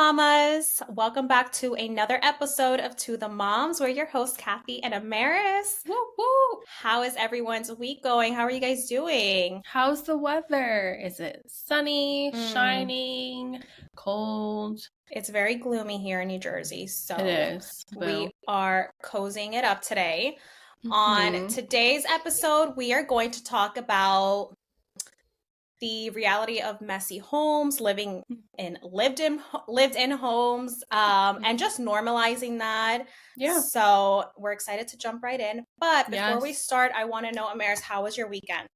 Mamas. Welcome back to another episode of To the Moms. We're your hosts, Kathy and Amaris. Woo woo. How is everyone's week going? How are you guys doing? How's the weather? Is it sunny, shining, cold? It's very gloomy here in New Jersey, so It is. we are cozying it up today. Mm-hmm. On today's episode, we are going to talk about the reality of messy homes, living in lived-in homes, and just normalizing that. Yeah. So we're excited to jump right in. But before we start, I want to know, Amaris, how was your weekend?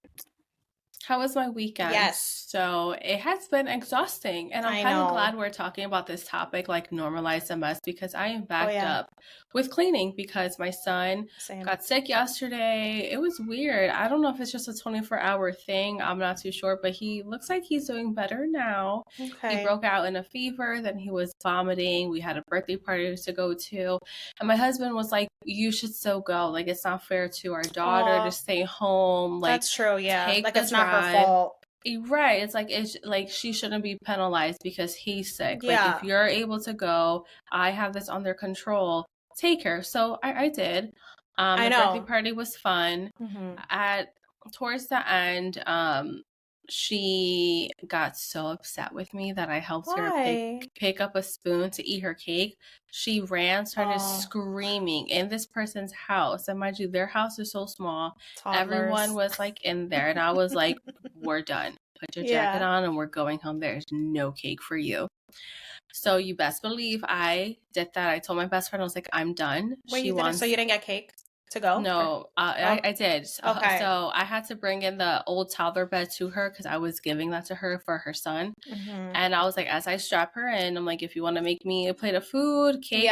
How was my weekend? Yes. So it has been exhausting. And I'm kind of glad we're talking about this topic, like normalize the mess, because I am backed up with cleaning because my son got sick yesterday. It was weird. I don't know if it's just a 24-hour thing. I'm not too sure, but he looks like he's doing better now. Okay. He broke out in a fever, then he was vomiting. We had a birthday party to go to. And my husband was like, you should still go. Like, it's not fair to our daughter to stay home. Like, that's true, yeah. Take like, it's not her fault. Right. It's like she shouldn't be penalized because he's sick. Yeah. Like, if you're able to go, I have this under control. Take her. So I did. I know. The birthday party was fun. Mm-hmm. Towards the end, she got so upset with me that I helped her pick up a spoon to eat her cake. She started screaming in this person's house. And mind you, their house is so small. Toddlers. Everyone was like in there. And I was like, we're done. Put your jacket on and we're going home. There's no cake for you. So you best believe I did that. I told my best friend, I was like, I'm done. Wait, so you didn't get cake to go? No, I did. Okay. So I had to bring in the old toddler bed to her because I was giving that to her for her son. Mm-hmm. And I was like, as I strap her in, I'm like, if you want to make me a plate of food, cake,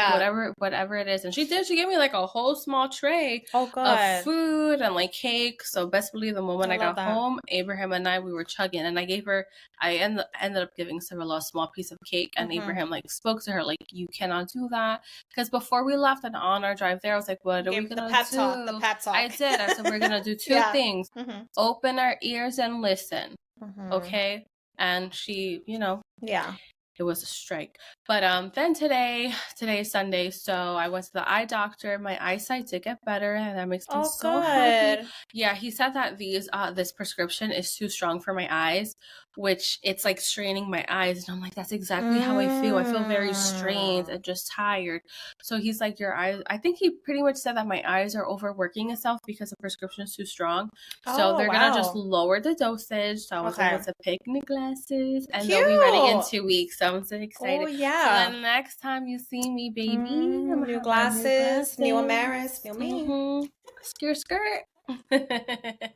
whatever it is. And she did. She gave me like a whole small tray of food and like cake. So best believe the moment I got home, Abraham and I, we were chugging. And I ended up giving Cyrilla a small piece of cake. And Abraham like spoke to her like, you cannot do that. Because before we left and on our drive there, I was like, what are we going to do? The pep talk. I did. I said, we're going to do two things. Mm-hmm. Open our ears and listen. Mm-hmm. Okay? And she, it was a strike. But then today is Sunday, so I went to the eye doctor. My eyesight did get better, and that makes me so happy. Yeah, he said that this prescription is too strong for my eyes, which it's like straining my eyes. And I'm like, that's exactly how I feel. I feel very strained and just tired. So he's like, your eyes, I think he pretty much said that my eyes are overworking itself because the prescription is too strong. So they're going to just lower the dosage. So I was able to pick new glasses, and they'll be ready in 2 weeks. So I'm so excited. Oh, yeah. So then next time you see me, baby, new glasses, new Amaris, new me. Skirt.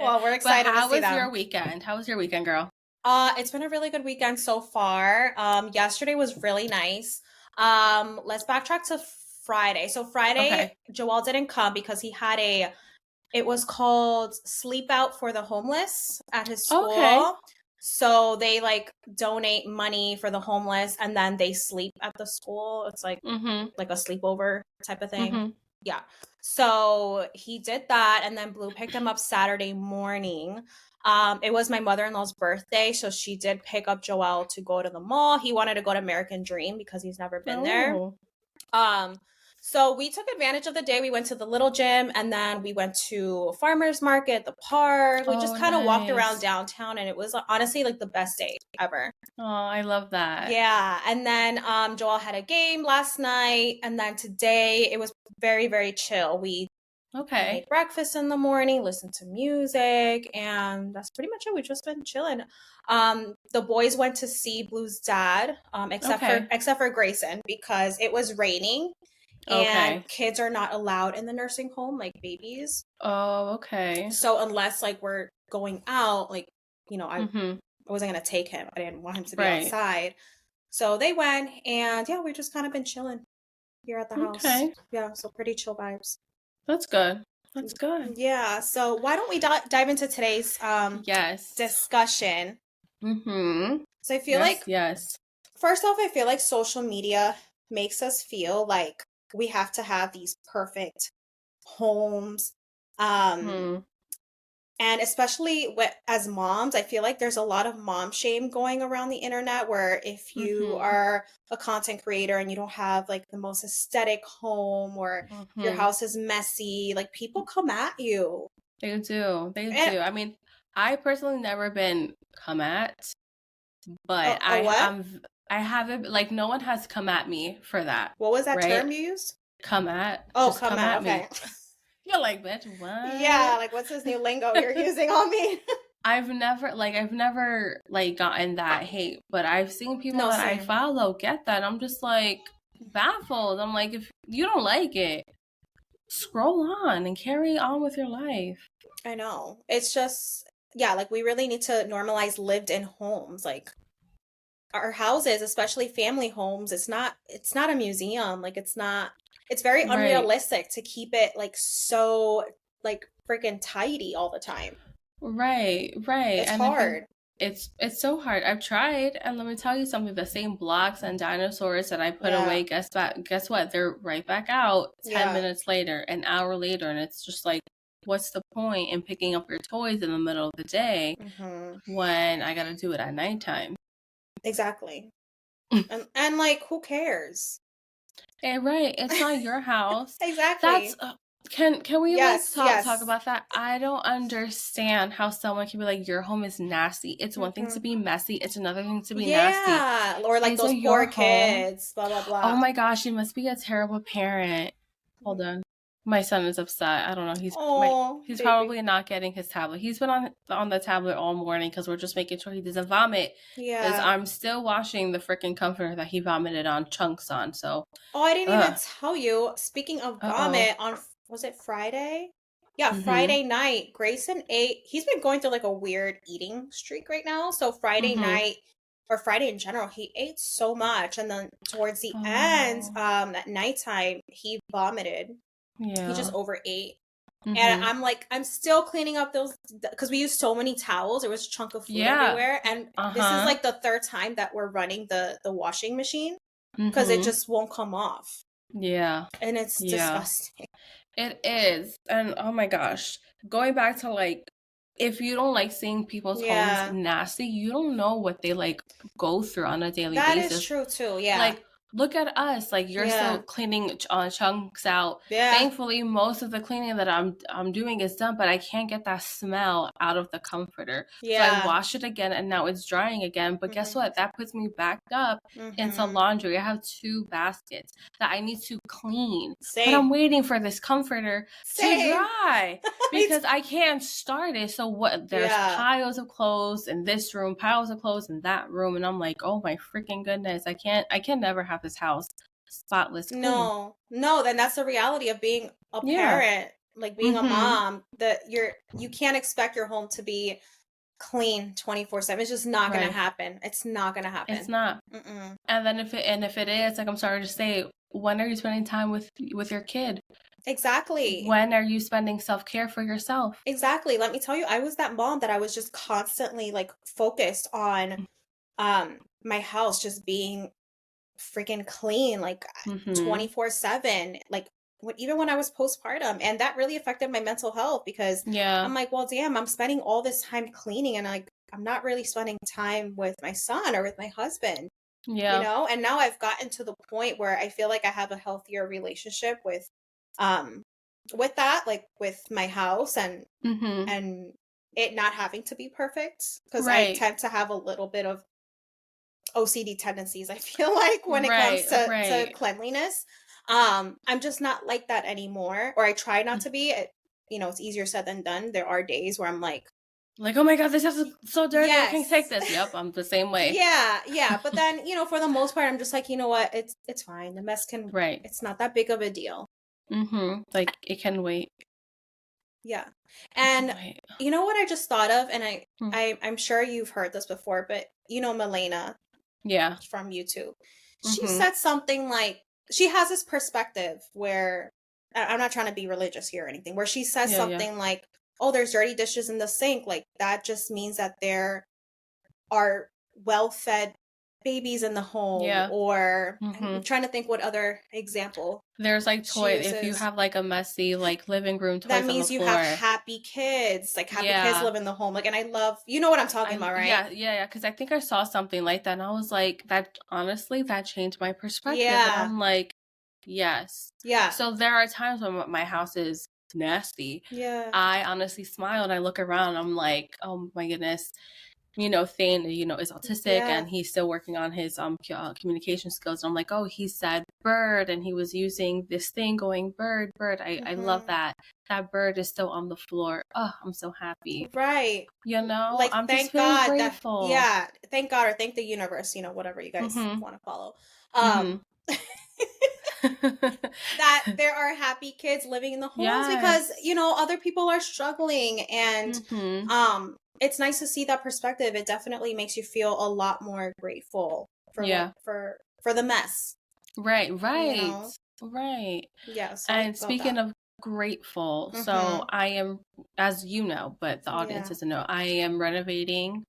Well, we're excited. How was your weekend? How was your weekend, girl? It's been a really good weekend so far. Yesterday was really nice. Let's backtrack to Friday. So Friday, Joel didn't come because he had it was called Sleep Out for the Homeless at his school. Okay. So they like donate money for the homeless and then they sleep at the school. It's like like a sleepover type of thing. Mm-hmm. Yeah. So he did that, and then Blue picked him up Saturday morning. It was my mother-in-law's birthday, so she did pick up Joel to go to the mall. He wanted to go to American Dream because he's never been there. So we took advantage of the day. We went to the little gym, and then we went to farmer's market, the park. We just kind of walked around downtown, and it was honestly like the best day ever. Oh, I love that. Yeah. And then Joel had a game last night, and then today it was very, very chill. We made breakfast in the morning, listened to music, and that's pretty much it. We've just been chilling. The boys went to see Blue's dad, except for Grayson, because it was raining. And kids are not allowed in the nursing home, like babies. Oh, okay. So unless like we're going out, like, I wasn't going to take him. I didn't want him to be outside. So they went, and we've just kind of been chilling here at the house. Okay. Yeah, so pretty chill vibes. That's good. That's good. Yeah, so why don't we dive into today's discussion? Mm-hmm. So I feel first off, I feel like social media makes us feel like we have to have these perfect homes, And especially as moms, I feel like there's a lot of mom shame going around the internet where if you are a content creator and you don't have like the most aesthetic home or your house is messy, like people come at you. They do. They do. I mean, I personally never been come at, but I haven't, like, no one has come at me for that. What was that term you used? Come at. Oh, just come at me. You're like, bitch, what? Yeah, like what's this new lingo you're using on me? I've never like gotten that hate, but I've seen people that I follow get that. I'm just like baffled. I'm like, if you don't like it, scroll on and carry on with your life. I know. It's just, yeah, like we really need to normalize lived in homes. Like our houses, especially family homes, it's not a museum. Like it's very unrealistic to keep it like so like freaking tidy all the time. Right. It's hard. It's so hard. I've tried, and let me tell you something, the same blocks and dinosaurs that I put away, guess what? They're right back out 10 minutes later, an hour later, and it's just like, what's the point in picking up your toys in the middle of the day when I gotta do it at nighttime? Exactly. and like, who cares? Right. It's not your house. Exactly. That's can we talk about that? I don't understand how someone can be like, your home is nasty. It's one thing to be messy. It's another thing to be nasty. Yeah. Or like those poor kids, blah, blah, blah. Oh my gosh, you must be a terrible parent. Hold on. My son is upset. I don't know. He's probably not getting his tablet. He's been on the tablet all morning because we're just making sure he doesn't vomit. Yeah. Because I'm still washing the freaking comforter that he vomited on chunks on. So. Oh, I didn't even tell you. Speaking of vomit, was it Friday? Yeah, Friday night, Grayson ate. He's been going through like a weird eating streak right now. So Friday night, or Friday in general, he ate so much. And then towards the end, at nighttime, he vomited. Yeah. He just overate. And I'm still cleaning up those, because we used so many towels. There was a chunk of food everywhere. And this is like the third time that we're running the washing machine because it just won't come off. Yeah. And it's disgusting. It is. And oh my gosh, going back to like, if you don't like seeing people's homes nasty, you don't know what they like go through on a daily basis. That is true too. Yeah. Like, look at us. Like, you're still cleaning chunks out. Yeah. Thankfully, most of the cleaning that I'm doing is done, but I can't get that smell out of the comforter. Yeah. So I wash it again, and now it's drying again. But guess what? That puts me back up into laundry. I have 2 baskets that I need to clean. Same. But I'm waiting for this comforter to dry because I can't start it. So what? There's piles of clothes in this room, piles of clothes in that room, and I'm like, oh my freaking goodness! I can never have this house spotless clean. No, then that's the reality of being a parent, like being a mom, that you can't expect your home to be clean 24/7. It's just not going to happen. It's not going to happen. It's not. And then if it is, like, I'm sorry to say, when are you spending time with your kid? Exactly. When are you spending self-care for yourself? Exactly. Let me tell you, I was that mom that I was just constantly like focused on my house just being freaking clean, like 24/7, like even when I was postpartum. And that really affected my mental health because I'm like, well, damn, I'm spending all this time cleaning and like I'm not really spending time with my son or with my husband. Yeah. You know, and now I've gotten to the point where I feel like I have a healthier relationship with that, like with my house and it not having to be perfect, because I tend to have a little bit of OCD tendencies, I feel like, when it comes to cleanliness. I'm just not like that anymore, or I try not to be. It's easier said than done. There are days where I'm like, oh my God, this house is so dirty. I can't take this. Yep, I'm the same way. Yeah. But then, for the most part, I'm just like, you know what? It's fine. The mess can, it's not that big of a deal. Like, it can wait. Yeah. And you know what I just thought of? And I'm sure you've heard this before, but Milena. Yeah. From YouTube. She said something like, she has this perspective where, I'm not trying to be religious here or anything, where she says something like, oh, there's dirty dishes in the sink. Like, that just means that there are well-fed babies in the home, or I'm trying to think what other example. There's like toys. If you have like a messy like living room toys that on the means you floor. have happy kids. Like happy kids live in the home. Like, and I love, you know what I'm talking about, right? Yeah. Because I think I saw something like that, and I was like, that honestly, that changed my perspective. And I'm like, yes. Yeah. So there are times when my house is nasty. Yeah. I honestly smile and I look around. I'm like, oh my goodness. You know, Thane, you know, is autistic and he's still working on his communication skills. And I'm like, oh, he said bird, and he was using this thing going bird. I love that. That bird is still on the floor. Oh, I'm so happy. Right. You know, like, I'm thank just feeling God grateful. Thank God, or thank the universe, you know, whatever you guys want to follow. That there are happy kids living in the homes because, you know, other people are struggling, and it's nice to see that perspective. It definitely makes you feel a lot more grateful for for the mess. Right. You know? Right. Yeah. So and speaking of grateful, so I am, as you know, but the audience doesn't know, I am renovating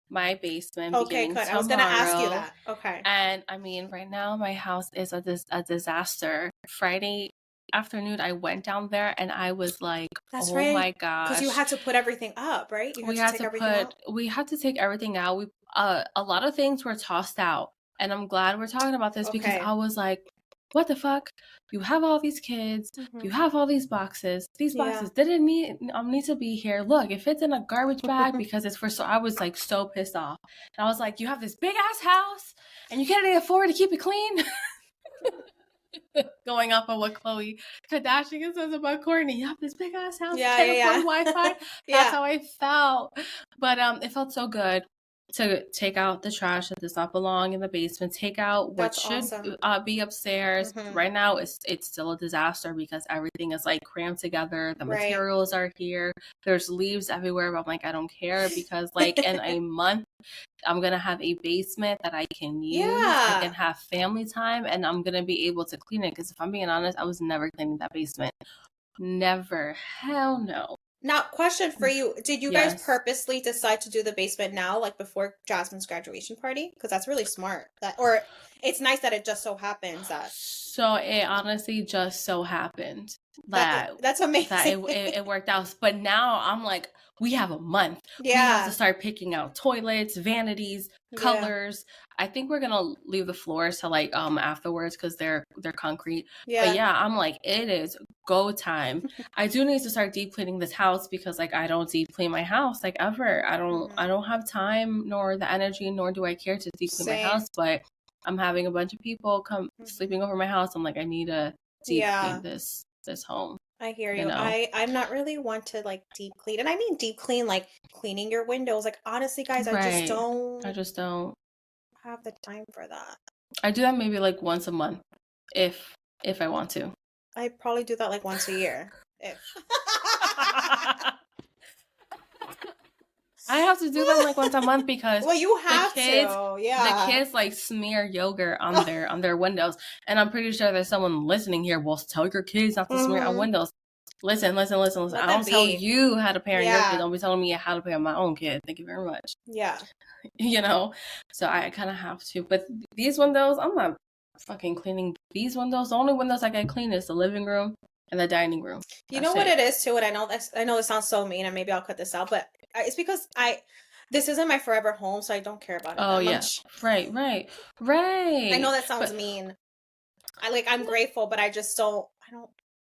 my basement beginning tomorrow. I was gonna ask you that. Okay. And I mean, right now my house is a disaster. Friday afternoon I went down there and I was like, oh right. My gosh, because you had to put everything up, right? We had to take everything out. We a lot of things were tossed out, and I'm glad we're talking about this because I was like, what the fuck? You have all these kids, you have all these boxes. These boxes didn't need to be here. Look, if it's in a garbage bag because it's for, so I was like so pissed off. And I was like, you have this big ass house and you can't even afford to keep it clean. Going off of what Khloe Kardashian says about Kourtney. You have this big ass house, can't afford Wi-Fi. That's how I felt. But it felt so good to take out the trash that does not belong in the basement, take out what should be upstairs. Right now it's still a disaster because everything is like crammed together. The materials are here. There's leaves everywhere, but I'm like, I don't care because like in a month I'm going to have a basement that I can use. I can have family time, and I'm going to be able to clean it. Because if I'm being honest, I was never cleaning that basement. Never. Hell no. Now, question for you. Did you guys purposely decide to do the basement now, like before Jasmine's graduation party? Because that's really smart. Or it's nice that it just so happens that. So it honestly just so happened that's amazing. That it worked out. But now I'm like, we have a month. We have to start picking out toilets, vanities, colors. I think we're gonna leave the floors to like afterwards because they're concrete. But I'm like, it is go time. I do need to start deep cleaning this house because like I don't deep clean my house like ever. I don't have time nor the energy nor do I care to deep clean my house. But I'm having a bunch of people come sleeping over my house. I'm like, I need to deep clean this home. I hear you. I'm not really one to like deep clean. And I mean deep clean, like cleaning your windows. Like honestly, guys, I just don't have the time for that. I do that maybe like once a month if I want to. I probably do that like once a year. If I have to do them like once a month because you have the kids like smear yogurt on their windows, and I'm pretty sure there's someone listening here. Well, tell your kids not to smear on windows. Listen. I don't tell you how to parent your kid. Don't be telling me how to parent my own kid. Thank you very much. Yeah. You know, so I kind of have to. But these windows, I'm not fucking cleaning these windows. The only windows I can clean is the living room and the dining room. You know what it is too, and I know this sounds so mean, and maybe I'll cut this out, but it's because this isn't my forever home, so I don't care about it that much. Right. I know that sounds mean. I'm grateful, but I just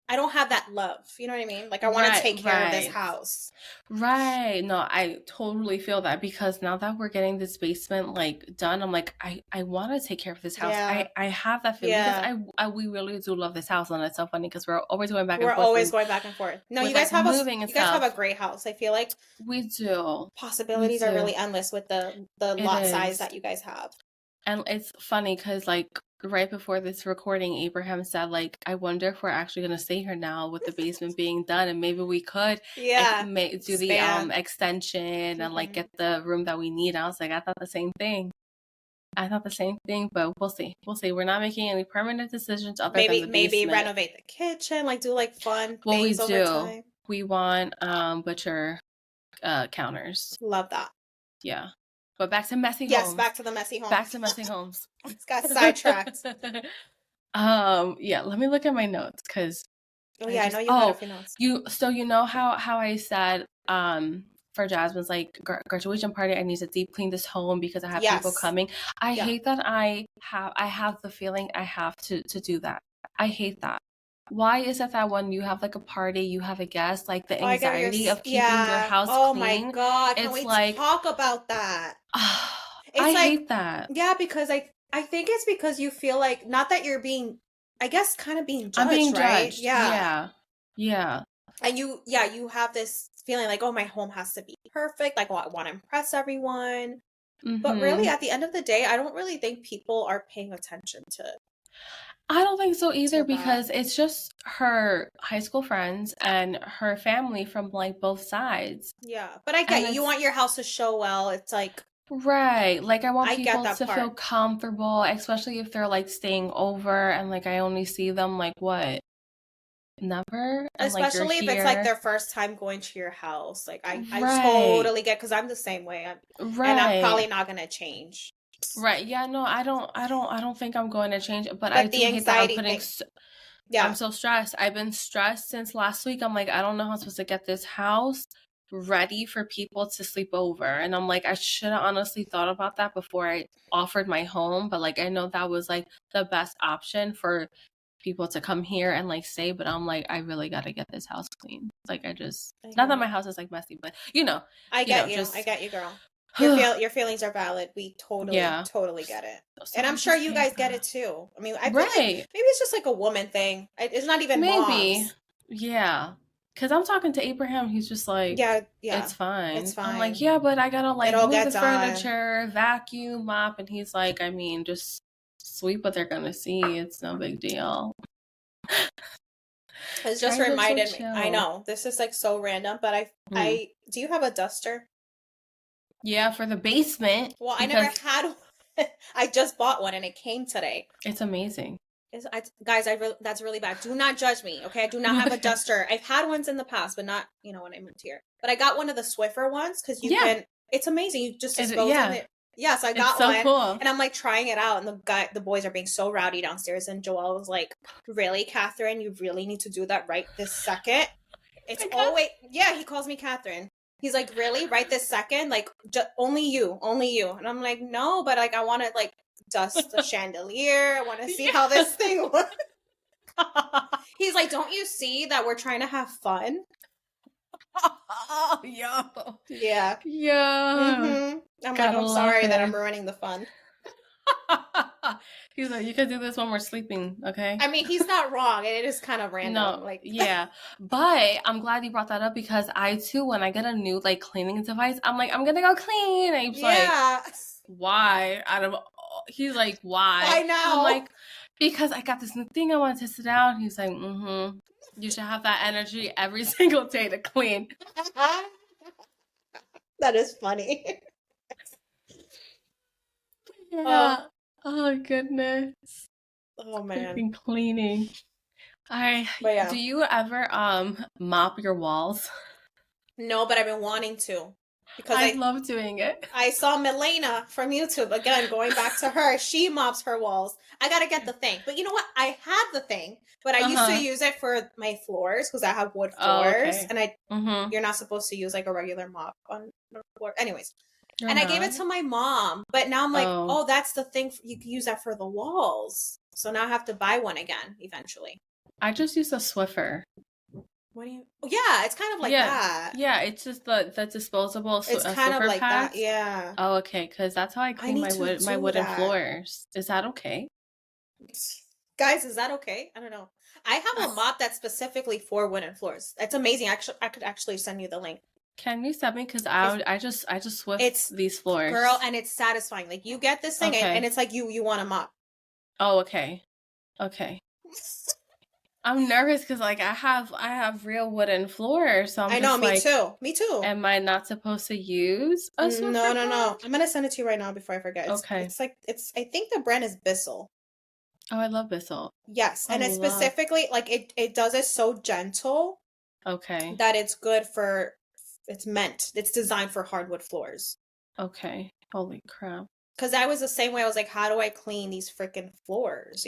I don't have that love. You know what I mean? Like I want to take care of this house. Right. No, I totally feel that because now that we're getting this basement like done, I'm like, I want to take care of this house. I have that feeling because we really do love this house, and it's so funny because we're always going back and forth. We're always going back and forth. No, you guys have you guys have a great house. I feel like we do. Possibilities are really endless with the lot size that you guys have. And it's funny because like right before this recording, Abraham said like, I wonder if we're actually going to stay here now with the basement being done, and maybe we could do the extension and like get the room that we need. I was like, I thought the same thing, but we'll see. We're not making any permanent decisions other than the basement. Maybe renovate the kitchen, like do like fun things over time. We want butcher counters. Love that. Yeah. But back to messy homes. Yes, back to the messy homes. Back to messy homes. It's got sidetracked. Yeah, let me look at my notes because I know you had a few notes. You know how I said for Jasmine's like graduation party, I need to deep clean this home because I have people coming. I hate that I have the feeling I have to do that. I hate that. Why is it that when you have like a party, you have a guest, like the anxiety of keeping your house clean? Oh my God. Can we talk about that? I hate that. Yeah, because I think it's because you feel like, not that you're being, I guess, kind of being judged, I'm being right? judged. Yeah. And you have this feeling like, oh, my home has to be perfect. Like, I want to impress everyone. Mm-hmm. But really, at the end of the day, I don't really think people are paying attention to. I don't think so either, because it's just her high school friends and her family from like both sides. Yeah, but I get you want your house to show well. It's like, right, like I want people to feel comfortable, especially if they're like staying over and like I only see them like what, never, and, especially if it's like their first time going to your house. Like I totally get, because I'm the same way. And I'm probably not gonna change. Right. Yeah, no, I don't think I'm going to change, but I do hate that I'm putting I'm so stressed. I've been stressed since last week. I'm like, I don't know how I'm supposed to get this house ready for people to sleep over. And I'm like, I should have honestly thought about that before I offered my home, but like I know that was like the best option for people to come here and like stay, but I'm like, I really got to get this house clean. Like not that my house is like messy, but I get you, girl. Your feelings are valid. We totally get it. So and I'm sure you guys get it too. I mean, I think maybe it's just like a woman thing. It's not even moms. Yeah. Because I'm talking to Abraham. He's just like, yeah. It's fine. I'm like, yeah, but I got to like move the furniture, vacuum, mop. And he's like, I mean, just sweep what they're going to see. It's no big deal. It's just reminded me. I know. This is like so random, but I do you have a duster? Yeah, for the basement. Well, I never had one. I just bought one and it came today. It's amazing. Guys, that's really bad. Do not judge me, okay? I do not have a duster. I've had ones in the past, but not, when I moved here. But I got one of the Swiffer ones because it's amazing. You just dispose of it. Yeah, so I got one. Cool. And I'm like trying it out, and the boys are being so rowdy downstairs. And Joelle was like, "Really, Catherine? You really need to do that right this second?" It's always he calls me Catherine. He's like, really? Right this second? Like, only you. And I'm like, no, but like, I want to like dust the chandelier. I want to see how this thing works. He's like, don't you see that we're trying to have fun? Yeah. Mm-hmm. I'm like, I'm sorry that I'm ruining the fun. He's like, you could do this when we're sleeping, okay? I mean, he's not wrong. It is kind of random. No, but I'm glad you brought that up, because I too, when I get a new like cleaning device, I'm like, I'm gonna go clean. And he's like, why? He's like, why? I know. I'm like, because I got this new thing I want to test it out. He's like, you should have that energy every single day to clean. That is funny. Yeah. Oh goodness. Oh man. Freaking cleaning. Do you ever mop your walls? No, but I've been wanting to, because I love doing it. I saw Milena from YouTube, again going back to her. She mops her walls. I gotta get the thing, but you know what? I had the thing, but I used to use it for my floors because I have wood floors, and you're not supposed to use like a regular mop on the floor. Anyways. I gave it to my mom, but now I'm like, oh, that's the thing. You can use that for the walls. So now I have to buy one again eventually. I just use a Swiffer. What do you? Oh, yeah, it's kind of like that. Yeah, it's just the disposable. It's kind of like pads. that. Yeah. Oh, okay, because that's how I clean my wooden floors. Is that okay? Guys, is that okay? I don't know. I have a mop that's specifically for wooden floors. It's amazing. Actually, I could actually send you the link. Can you send me? Because I just Swift these floors, girl, and it's satisfying. Like you get this thing, and it's like you want a mop. Oh, okay. I'm nervous because like I have real wooden floors, so I know. Me too. Am I not supposed to use a Swiffer? No. I'm gonna send it to you right now before I forget. I think the brand is Bissell. Oh, I love Bissell. Yes, and it's specifically like it does it so gentle. Okay. That it's good for. It's designed for hardwood floors. Okay. Holy crap. Because I was the same way. I was like, how do I clean these freaking floors,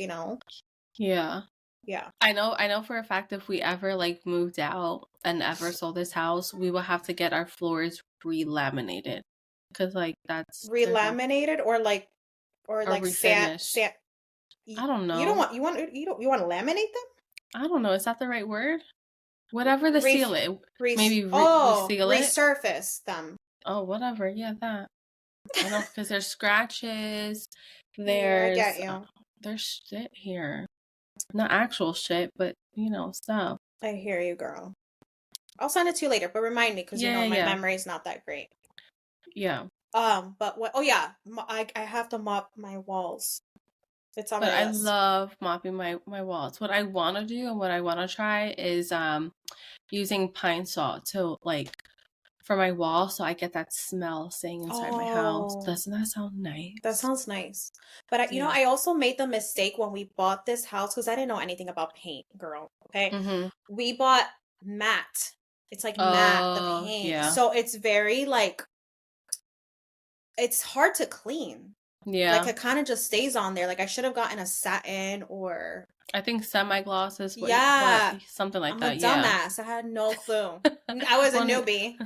Yeah. Yeah. I know for a fact if we ever like moved out and ever sold this house, we will have to get our floors re-laminated. Cause like that's Relaminated or like refinished. sand. I don't You don't know. want you want to laminate them? I don't know. Is that the right word? Whatever the seal it. Maybe reseal it. Resurface them. Oh, whatever. Yeah, that. I know because there's scratches. I get you. There's shit here. Not actual shit, but stuff. I hear you, girl. I'll send it to you later, but remind me because my memory is not that great. Yeah. But what? Oh yeah, I have to mop my walls. It's on my list. I love mopping my walls. What I want to do and what I want to try is using pine salt to like for my wall, so I get that smell staying inside my house. Doesn't that sound nice? That sounds nice. But I also made the mistake when we bought this house because I didn't know anything about paint, girl. Okay, we bought matte. It's like matte the paint, so it's very like it's hard to clean. Yeah, like it kind of just stays on there. Like I should have gotten a satin or I think semi-gloss is what something like that. I'm a dumbass. I had no clue. I was a newbie.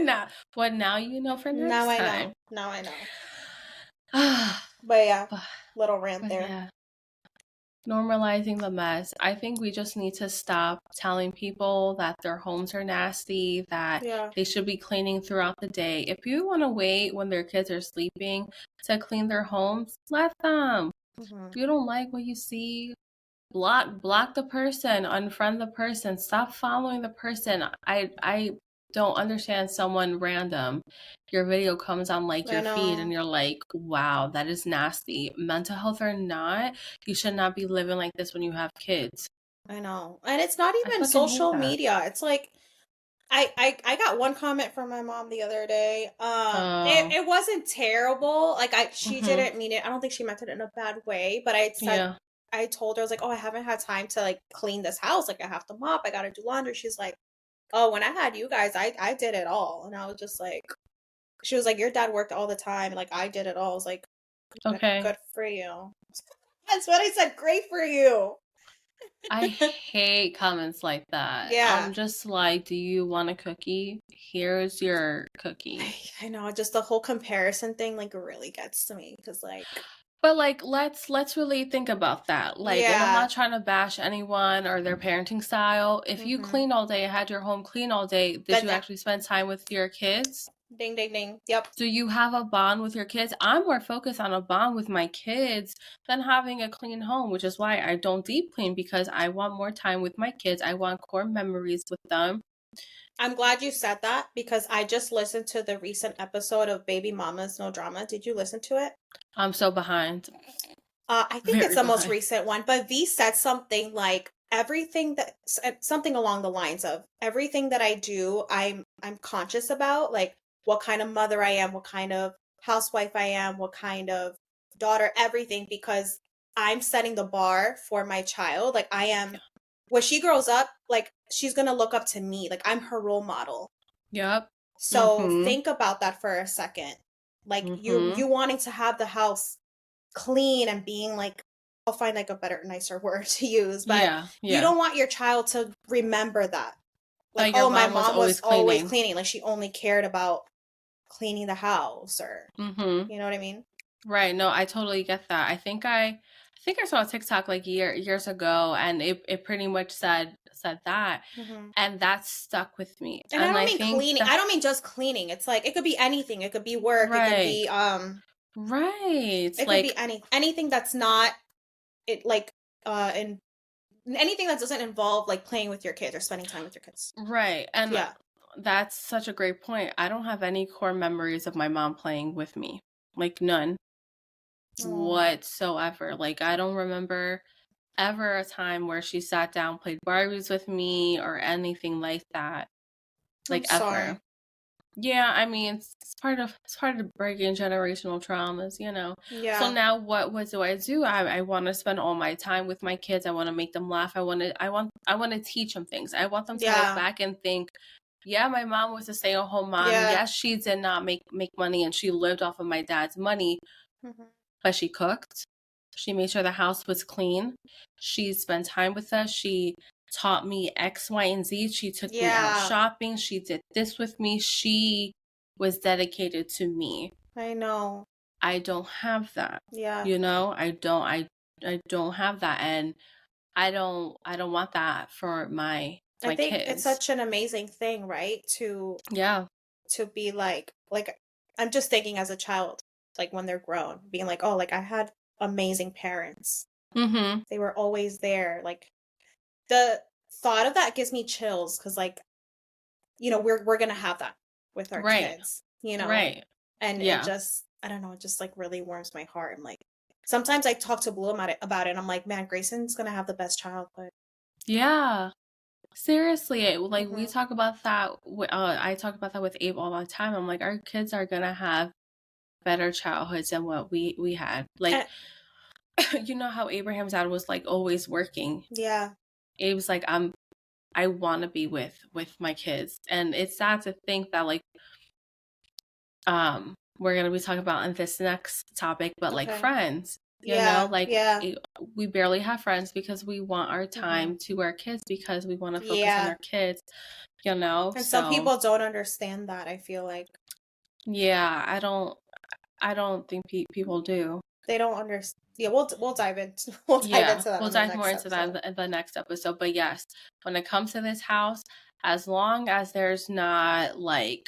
Now you know for next time. Now I know. But yeah, little rant there. Yeah. Normalizing the mess. I think we just need to stop telling people that their homes are nasty, that they should be cleaning throughout the day. If you want to wait when their kids are sleeping to clean their homes, let them. If you don't like what you see, block the person, unfriend the person, stop following the person. I don't understand someone random. Your video comes on like your feed and you're like, wow, that is nasty. Mental health or not, you should not be living like this when you have kids. I know. And it's not even social media. It's like I got one comment from my mom the other day. It wasn't terrible. Like she didn't mean it. I don't think she meant it in a bad way, but I said I told her, I was like, oh, I haven't had time to like clean this house. Like I have to mop, I gotta do laundry. She's like, oh, when I had you guys, I did it all. And I was just like, she was like, your dad worked all the time. Like I did it all. I was like, good for you. That's what I said. Great for you. I hate comments like that. Yeah. I'm just like, do you want a cookie? Here's your cookie. I know. Just the whole comparison thing like really gets to me because like. But like, let's really think about that. Like, and I'm not trying to bash anyone or their parenting style. If you cleaned all day, had your home clean all day, did you actually spend time with your kids? Ding, ding, ding. Yep. Do you have a bond with your kids? I'm more focused on a bond with my kids than having a clean home, which is why I don't deep clean because I want more time with my kids. I want core memories with them. I'm glad you said that because I just listened to the recent episode of Baby Mamas No Drama. Did you listen to it? I'm so behind. I think it's the most recent one, but V said something like something along the lines of everything that I do, I'm conscious about, like what kind of mother I am, what kind of housewife I am, what kind of daughter, everything, because I'm setting the bar for my child. Like I am. When she grows up, like she's gonna look up to me. Like I'm her role model. Yep. So think about that for a second. Like you wanting to have the house clean and being like, I'll find like a better, nicer word to use, but you don't want your child to remember that. Like, oh, my mom was always cleaning. Like she only cared about cleaning the house or, you know what I mean? Right. No, I totally get that. I think I saw a TikTok like years ago, and it pretty much said that, and that stuck with me. And I don't mean cleaning. I don't mean just cleaning. It's like it could be anything. It could be work. Right. It could be right. It could be anything that's not and anything that doesn't involve like playing with your kids or spending time with your kids. Right. And that's such a great point. I don't have any core memories of my mom playing with me. Like none. Whatsoever. Like I don't remember ever a time where she sat down, played Barbies with me or anything like that. Like ever. Yeah, I mean it's part of breaking generational traumas, you know. Yeah. So now what do? I want to spend all my time with my kids. I want to make them laugh. I want to teach them things. I want them to look back and think, Yeah, my mom was a stay-at-home mom. Yeah. Yes, she did not make money, and she lived off of my dad's money, but she cooked. She made sure the house was clean. She spent time with us. She taught me X, Y, and Z. She took me out shopping. She did this with me. She was dedicated to me. I know. I don't have that. Yeah. You know, I don't have that, and I don't want that for my I think kids. It's such an amazing thing, right? To be like I'm just thinking as a child, like when they're grown, being like, oh, like I had amazing parents. Mm-hmm. They were always there. Like the thought of that gives me chills because, like, you know, we're gonna have that with our kids, you know, right? And it just, I don't know, it just like really warms my heart. And like sometimes I talk to Blue about it, and I'm like, man, Grayson's gonna have the best childhood. Yeah. Seriously, like we talk about that. I talk about that with Abe all the time. I'm like, our kids are gonna have better childhoods than what we had. Like, you know how Abraham's dad was like always working. Yeah. Abe's like, I want to be with my kids, and it's sad to think that like, we're gonna be talking about in this next topic, but like friends. You know, like we barely have friends because we want our time to our kids because we want to focus on our kids, you know. And some people don't understand that, I feel like. Yeah, I don't think people do. They don't understand. Yeah, we'll dive into we'll dive into that. We'll dive more into that in the next episode. But yes, when it comes to this house, as long as there's not like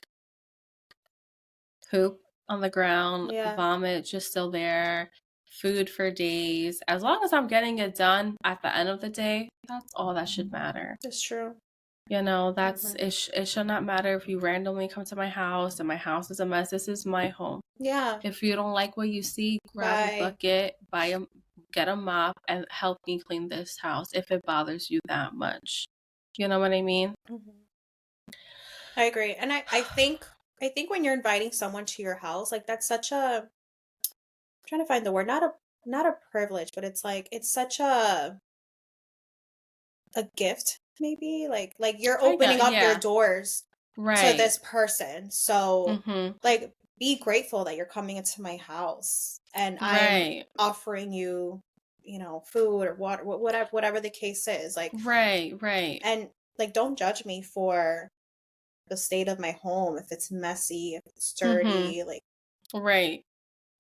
poop on the ground, vomit just still there, food for days, as long as I'm getting it done at the end of the day, that's all that should matter. That's true. You know, that's it should not matter if you randomly come to my house and my house is a mess. This is my home. Yeah. If you don't like what you see, grab a bucket, get a mop, and help me clean this house if it bothers you that much. You know what I mean? I agree. And I think when you're inviting someone to your house, like that's such a, I'm trying to find the word, not a privilege, but it's like it's such a gift, maybe. Like you're opening up your doors to this person. So like be grateful that you're coming into my house and I'm offering you, you know, food or water, whatever the case is. Like right. And like don't judge me for the state of my home, if it's messy, if it's dirty, like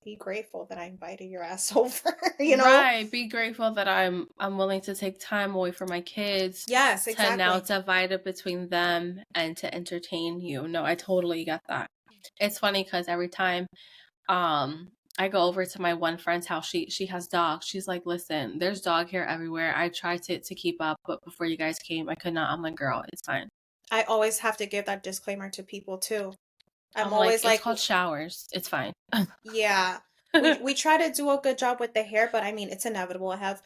be grateful that I invited your ass over, you know? Right. Be grateful that I'm willing to take time away from my kids. Yes, exactly. To now divide it between them and to entertain you. No, I totally get that. It's funny because every time I go over to my one friend's house, she has dogs. She's like, listen, there's dog hair everywhere. I tried to keep up, but before you guys came, I could not. I'm like, girl, it's fine. I always have to give that disclaimer to people too. I'm always like, it's called showers. It's fine. Yeah. We try to do a good job with the hair, but I mean, it's inevitable. I have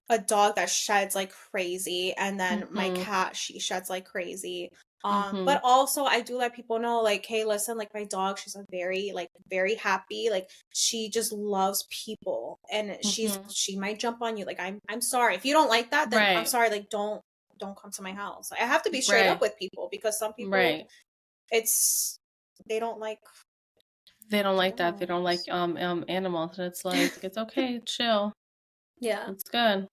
a dog that sheds like crazy, and then my cat, she sheds like crazy. But also I do let people know, like, hey, listen, like my dog, she's a very happy, like she just loves people, and she might jump on you. Like I'm sorry if you don't like that, then I'm sorry. Like don't come to my house. I have to be straight up with people because some people, they don't like that. They don't like animals, and it's like it's okay, chill. Yeah, it's good.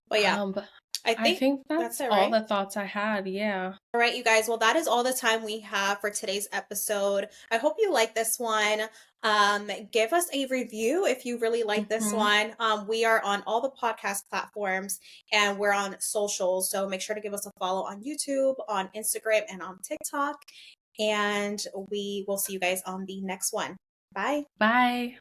But yeah, I think that's it, all the thoughts I had. Yeah. All right, you guys. Well, that is all the time we have for today's episode. I hope you like this one. Give us a review if you really like this one. We are on all the podcast platforms and we're on socials. So make sure to give us a follow on YouTube, on Instagram, and on TikTok. And we will see you guys on the next one. Bye. Bye.